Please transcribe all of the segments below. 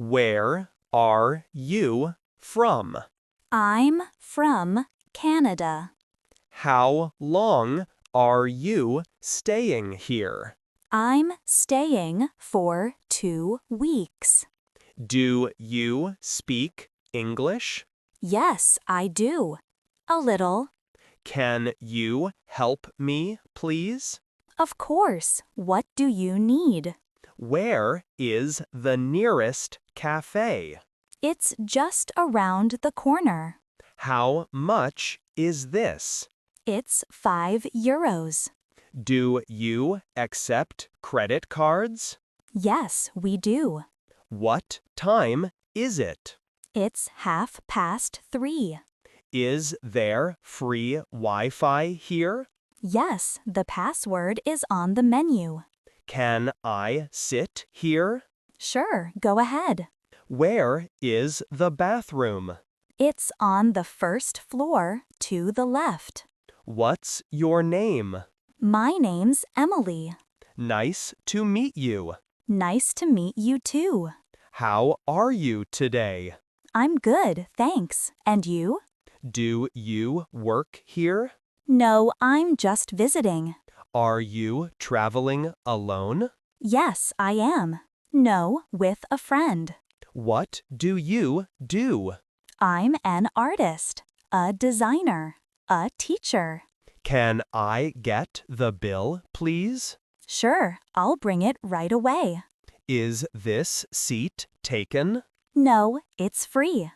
Where are you from? I'm from Canada. How long are you staying here? I'm staying for 2 weeks. Do you speak English? Yes, I do. A little. Can you help me, please? Of course. What do you need? Where is the nearest cafe? It's just around the corner. How much is this? It's €5. Do you accept credit cards? Yes, we do. What time is it? It's 3:30. Is there free Wi-Fi here? Yes, the password is on the menu. Can I sit here? Sure, go ahead. Where is the bathroom? It's on the first floor to the left. What's your name? My name's Emily. Nice to meet you. Nice to meet you too. How are you today? I'm good, thanks. And you? Do you work here? No, I'm just visiting. Are you traveling alone? Yes, I am. No, with a friend. What do you do? I'm an artist, a designer, a teacher. Can I get the bill, please? Sure, I'll bring it right away. Is this seat taken? No, it's free.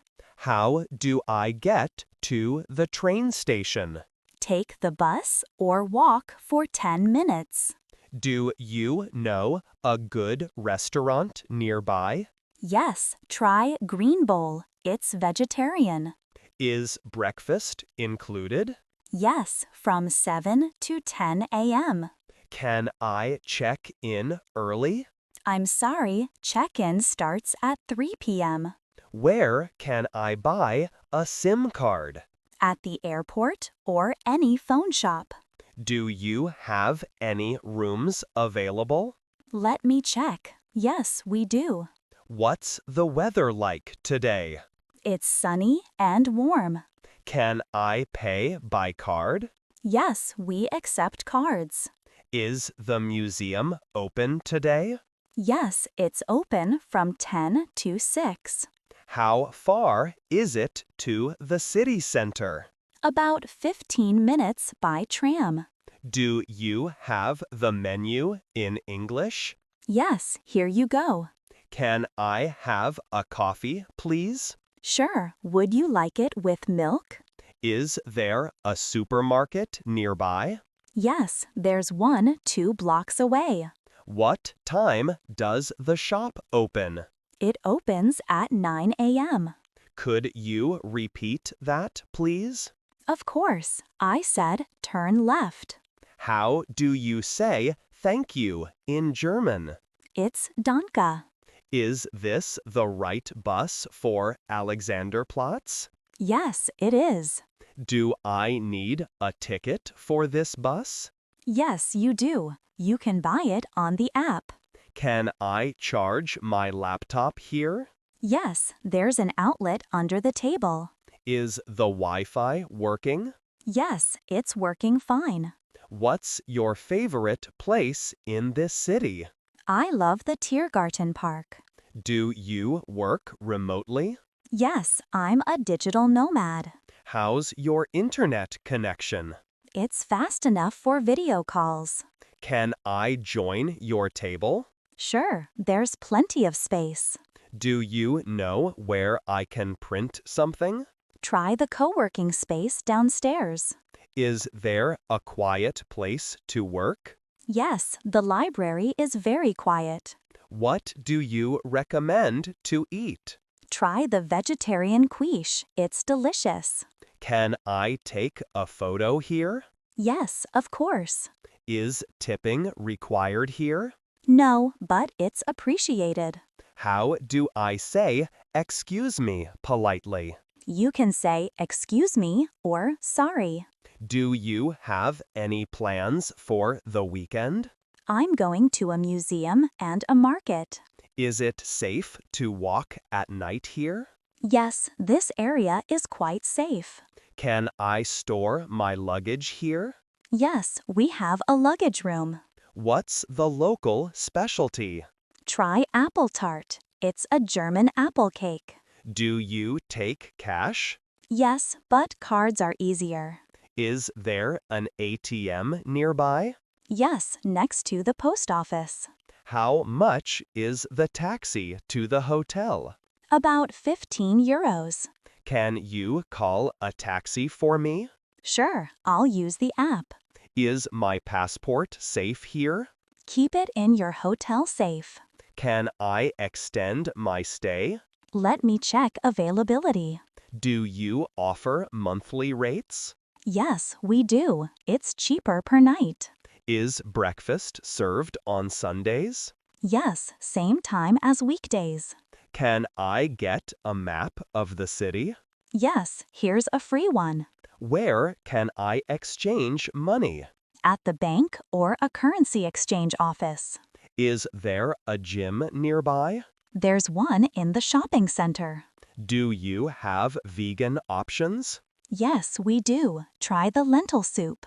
How do I get to the train station? Take the bus or walk for 10 minutes. Do you know a good restaurant nearby? Yes, try Green Bowl. It's vegetarian. Is breakfast included? Yes, from 7 to 10 a.m. Can I check in early? I'm sorry, check-in starts at 3 p.m. Where can I buy a SIM card? At the airport or any phone shop. Do you have any rooms available? Let me check. Yes, we do. What's the weather like today? It's sunny and warm. Can I pay by card? Yes, we accept cards. Is the museum open today? Yes, it's open from 10 to 6. How far is it to the city center? About 15 minutes by tram. Do you have the menu in English? Yes, here you go. Can I have a coffee, please? Sure, would you like it with milk? Is there a supermarket nearby? Yes, there's one 2 blocks away. What time does the shop open? It opens at 9 a.m. Could you repeat that, please? Of course, I said turn left. How do you say thank you in German? It's Danke. Is this the right bus for Alexanderplatz? Yes, it is. Do I need a ticket for this bus? Yes, you do. You can buy it on the app. Can I charge my laptop here? Yes, there's an outlet under the table. Is the Wi-Fi working? Yes, it's working fine. What's your favorite place in this city? I love the Tiergarten Park. Do you work remotely? Yes, I'm a digital nomad. How's your internet connection? It's fast enough for video calls. Can I join your table? Sure, there's plenty of space. Do you know where I can print something? Try the co-working space downstairs. Is there a quiet place to work? Yes, the library is very quiet. What do you recommend to eat? Try the vegetarian quiche. It's delicious. Can I take a photo here? Yes, of course. Is tipping required here? No, but it's appreciated. How do I say excuse me politely? You can say excuse me or sorry. Do you have any plans for the weekend? I'm going to a museum and a market. Is it safe to walk at night here? Yes, this area is quite safe. Can I store my luggage here? Yes, we have a luggage room. What's the local specialty? Try apple tart. It's a German apple cake. Do you take cash? Yes, but cards are easier. Is there an ATM nearby? Yes, next to the post office. How much is the taxi to the hotel? About 15 euros. Can you call a taxi for me? Sure, I'll use the app. Is my passport safe here? Keep it in your hotel safe. Can I extend my stay? Let me check availability. Do you offer monthly rates? Yes, we do. It's cheaper per night. Is breakfast served on Sundays? Yes, same time as weekdays. Can I get a map of the city? Yes, here's a free one. Where can I exchange money? At the bank or a currency exchange office. Is there a gym nearby? There's one in the shopping center. Do you have vegan options? Yes, we do. Try the lentil soup.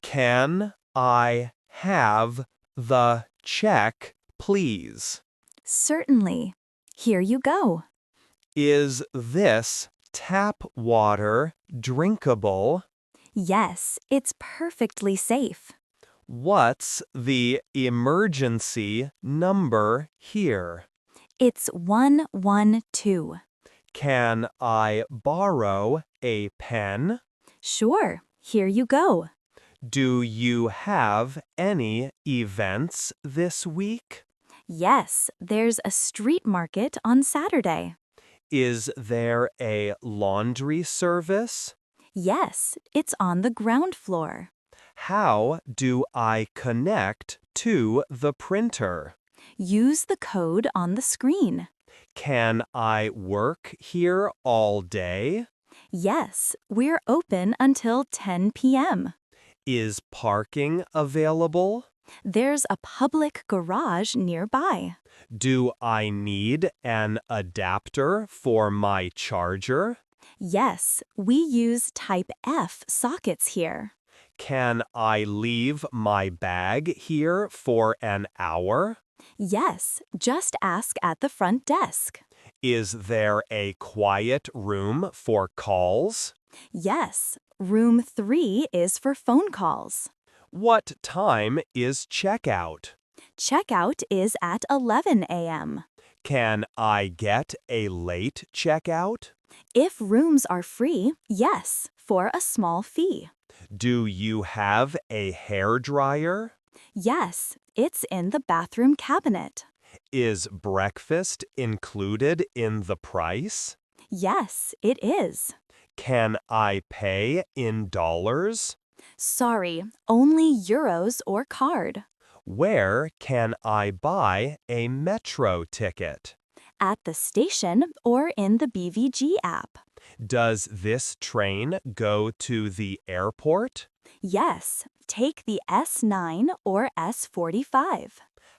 Can I have the check, please? Certainly. Here you go. Is this tap water drinkable? Yes, it's perfectly safe. What's the emergency number here? It's 112. Can I borrow a pen? Sure, here you go. Do you have any events this week? Yes, there's a street market on Saturday. Is there a laundry service? Yes, it's on the ground floor. How do I connect to the printer? Use the code on the screen. Can I work here all day? Yes, we're open until 10 p.m. Is parking available? There's a public garage nearby. Do I need an adapter for my charger? Yes, we use Type F sockets here. Can I leave my bag here for an hour? Yes, just ask at the front desk. Is there a quiet room for calls? Yes, room 3 is for phone calls. What time is checkout? Checkout is at 11 a.m. Can I get a late checkout? If rooms are free, yes, for a small fee. Do you have a hairdryer? Yes, it's in the bathroom cabinet. Is breakfast included in the price? Yes, it is. Can I pay in dollars? Sorry, only euros or card. Where can I buy a metro ticket? At the station or in the BVG app. Does this train go to the airport? Yes, take the S9 or S45.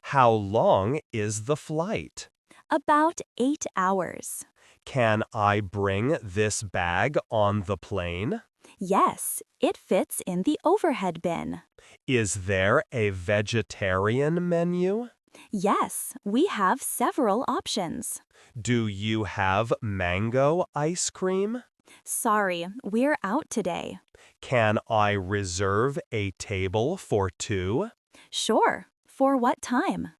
How long is the flight? About 8 hours. Can I bring this bag on the plane? Yes, it fits in the overhead bin. Is there a vegetarian menu? Yes, we have several options. Do you have mango ice cream? Sorry, we're out today. Can I reserve a table for two? Sure. For what time?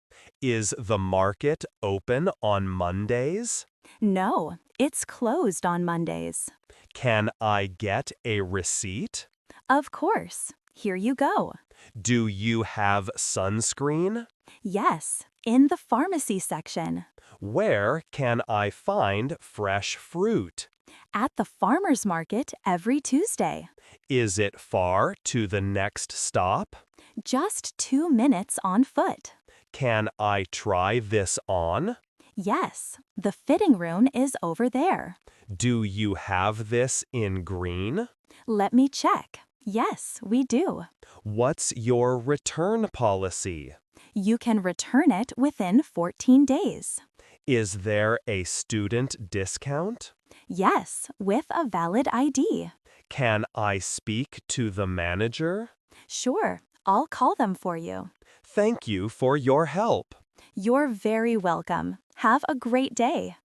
Is the market open on Mondays? No, it's closed on Mondays. Can I get a receipt? Of course. Here you go. Do you have sunscreen? Yes, in the pharmacy section. Where can I find fresh fruit? At the farmer's market every Tuesday. Is it far to the next stop? Just 2 minutes on foot. Can I try this on? Yes, the fitting room is over there. Do you have this in green? Let me check. Yes, we do. What's your return policy? You can return it within 14 days. Is there a student discount? Yes, with a valid ID. Can I speak to the manager? Sure, I'll call them for you. Thank you for your help. You're very welcome. Have a great day.